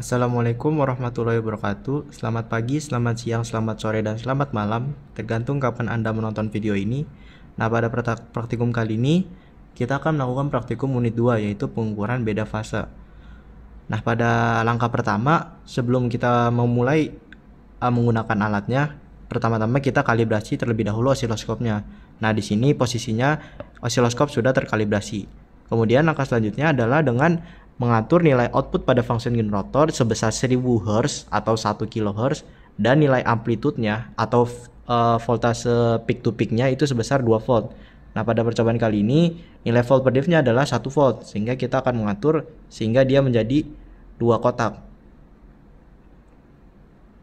Assalamualaikum warahmatullahi wabarakatuh. Selamat pagi, selamat siang, selamat sore, dan selamat malam, tergantung kapan Anda menonton video ini. Nah, pada praktikum kali ini kita akan melakukan praktikum unit 2, yaitu pengukuran beda fase. Nah, pada langkah pertama, sebelum kita memulai menggunakan alatnya, pertama-tama kita kalibrasi terlebih dahulu osiloskopnya. Nah, di sini posisinya osiloskop sudah terkalibrasi. Kemudian langkah selanjutnya adalah dengan mengatur nilai output pada function generator sebesar 1000 Hz atau 1 kHz dan nilai amplitudenya atau voltase peak to peak-nya itu sebesar 2 volt. Nah, pada percobaan kali ini nilai volt per div-nya adalah 1 volt, sehingga kita akan mengatur sehingga dia menjadi 2 kotak.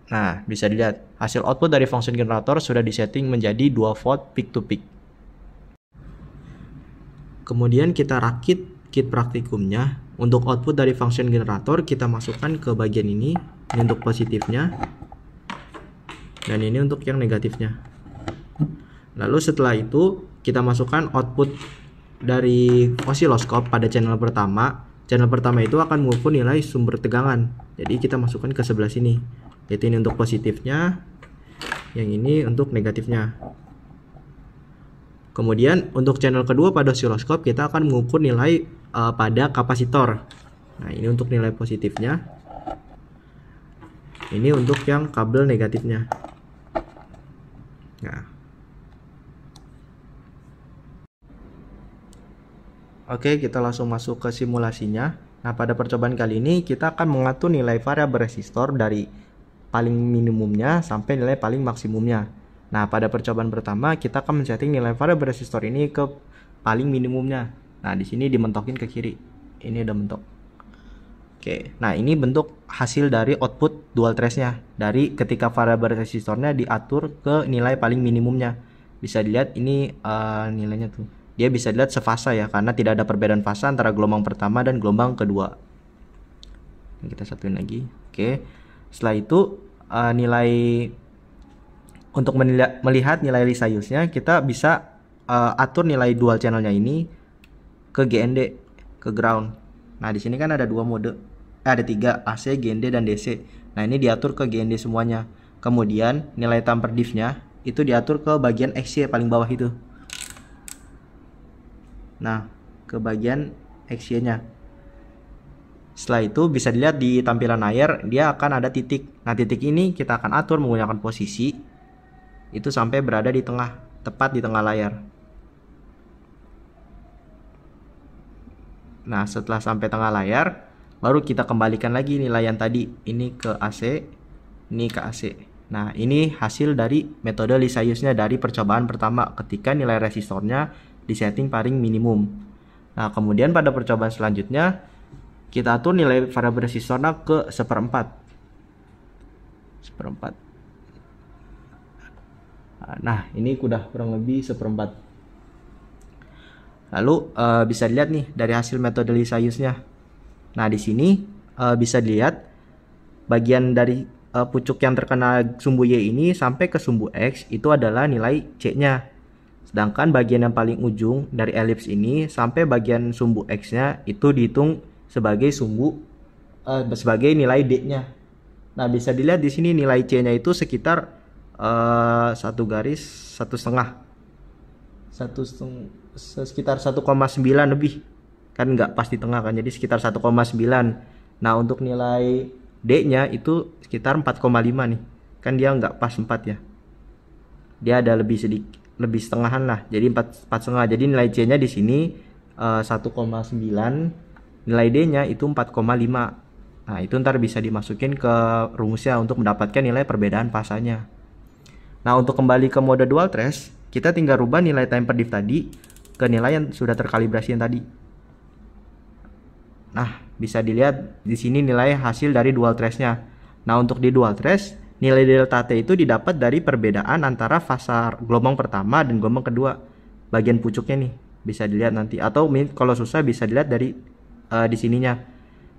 Nah, bisa dilihat hasil output dari function generator sudah disetting menjadi 2 volt peak to peak. Kemudian kita rakit kit praktikumnya. Untuk output dari function generator kita masukkan ke bagian ini untuk positifnya dan ini untuk yang negatifnya. Lalu setelah itu kita masukkan output dari osiloskop pada channel pertama. Channel pertama itu akan mengukur nilai sumber tegangan, jadi kita masukkan ke sebelah sini, yaitu ini untuk positifnya, yang ini untuk negatifnya. Kemudian untuk channel kedua pada osiloskop kita akan mengukur nilai pada kapasitor. Nah, ini untuk nilai positifnya. Ini untuk yang kabel negatifnya. Nah. Oke, kita langsung masuk ke simulasinya. Nah, pada percobaan kali ini kita akan mengatur nilai variabel resistor dari paling minimumnya sampai nilai paling maksimumnya. Nah, pada percobaan pertama kita akan men-setting nilai variabel resistor ini ke paling minimumnya. Nah, di sini dimentokin ke kiri. Ini udah mentok. Oke. Nah, ini bentuk hasil dari output dual trace-nya. Dari ketika variabel resistornya diatur ke nilai paling minimumnya. Bisa dilihat ini nilainya tuh. Dia bisa dilihat sefasa ya, karena tidak ada perbedaan fasa antara gelombang pertama dan gelombang kedua. Ini kita satuin lagi. Oke. Setelah itu nilai untuk melihat nilai Lisiusnya, kita bisa atur nilai dual channelnya ini ke GND, ke ground. Nah, di sini kan ada dua mode, ada 3, AC, GND, dan DC. Nah, ini diatur ke GND semuanya. Kemudian nilai time per div-nya itu diatur ke bagian XY paling bawah itu. Nah, ke bagian XY-nya. Setelah itu bisa dilihat di tampilan layar, dia akan ada titik. Nah, titik ini kita akan atur menggunakan posisi itu sampai berada di tengah, tepat di tengah layar. Nah, setelah sampai tengah layar, baru kita kembalikan lagi nilai yang tadi. Ini ke AC, ini ke AC. Nah, ini hasil dari metode Lisiusnya dari percobaan pertama ketika nilai resistornya disetting paling minimum. Nah, kemudian pada percobaan selanjutnya kita atur nilai variabel resistornya ke 1/4. Nah, ini udah kurang lebih 1/4. Lalu bisa dilihat nih dari hasil metode Lisiusnya. Nah, di sini bisa dilihat bagian dari pucuk yang terkena sumbu Y ini sampai ke sumbu X itu adalah nilai C-nya. Sedangkan bagian yang paling ujung dari elips ini sampai bagian sumbu X-nya itu dihitung sebagai sebagai nilai D-nya. Nah, bisa dilihat di sini nilai C-nya itu sekitar 1,9 sekitar 1,9 lebih. Kan nggak pas di tengah kan, jadi sekitar 1,9. Nah, untuk nilai D-nya itu sekitar 4,5 nih. Kan dia nggak pas 4 ya. Dia ada lebih sedikit, lebih setengahan lah. Jadi 4,5. Jadi nilai C-nya di sini 1,9. Nilai D-nya itu 4,5. Nah, itu ntar bisa dimasukin ke rumusnya untuk mendapatkan nilai perbedaan fasanya. Nah, untuk kembali ke mode dual trace, kita tinggal rubah nilai time per div tadi ke nilai yang sudah terkalibrasi yang tadi. Nah, bisa dilihat di sini nilai hasil dari dual trace-nya. Nah, untuk di dual trace, nilai delta T itu didapat dari perbedaan antara fasa gelombang pertama dan gelombang kedua. Bagian pucuknya nih, bisa dilihat nanti. Atau kalau susah bisa dilihat dari di sininya.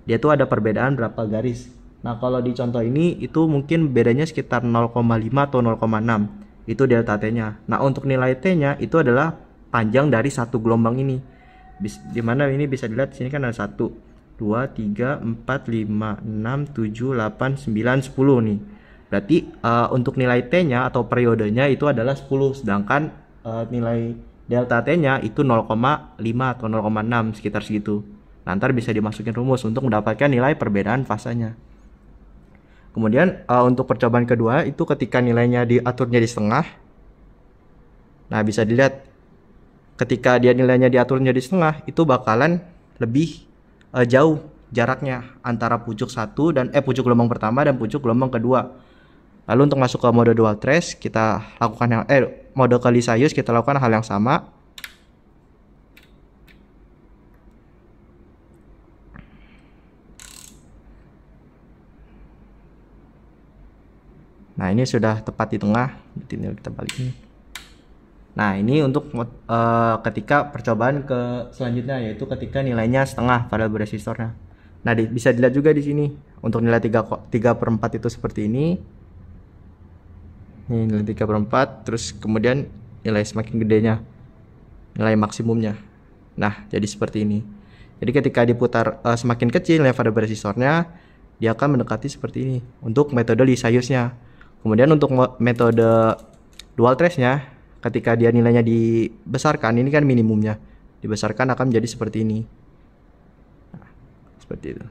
Dia tuh ada perbedaan berapa garis. Nah, kalau di contoh ini itu mungkin bedanya sekitar 0,5 atau 0,6. Itu delta T-nya. Nah, untuk nilai T-nya itu adalah panjang dari satu gelombang ini. Dimana ini bisa dilihat di sini kan ada 1, 2, 3, 4, 5, 6, 7, 8, 9, 10 nih. Berarti untuk nilai T-nya atau periodenya itu adalah 10, sedangkan nilai delta T-nya itu 0,5 atau 0,6 sekitar segitu. Nah, ntar bisa dimasukin rumus untuk mendapatkan nilai perbedaan fasanya. Kemudian untuk percobaan kedua itu ketika nilainya diaturnya di setengah. Nah, bisa dilihat ketika dia nilainya diaturnya di setengah itu bakalan lebih jauh jaraknya antara pucuk satu dan pucuk gelombang pertama dan pucuk gelombang kedua. Lalu untuk masuk ke mode dual trace kita lakukan yang mode ke Lissajous kita lakukan hal yang sama. Nah, ini sudah tepat di tengah. Tinggal kita balikin. Nah, ini untuk ketika percobaan ke selanjutnya, yaitu ketika nilainya setengah variabel resistornya. Nah, bisa dilihat juga di sini untuk nilai 3/4 itu seperti ini. Ini nilai 3/4, terus kemudian nilai semakin gedenya, nilai maksimumnya. Nah, jadi seperti ini. Jadi ketika diputar semakin kecil nilai variabel resistornya, dia akan mendekati seperti ini untuk metode Lissajous-nya. Kemudian untuk metode dual trace-nya, ketika dia nilainya dibesarkan, ini kan minimumnya, dibesarkan akan menjadi seperti ini. Nah, seperti itu.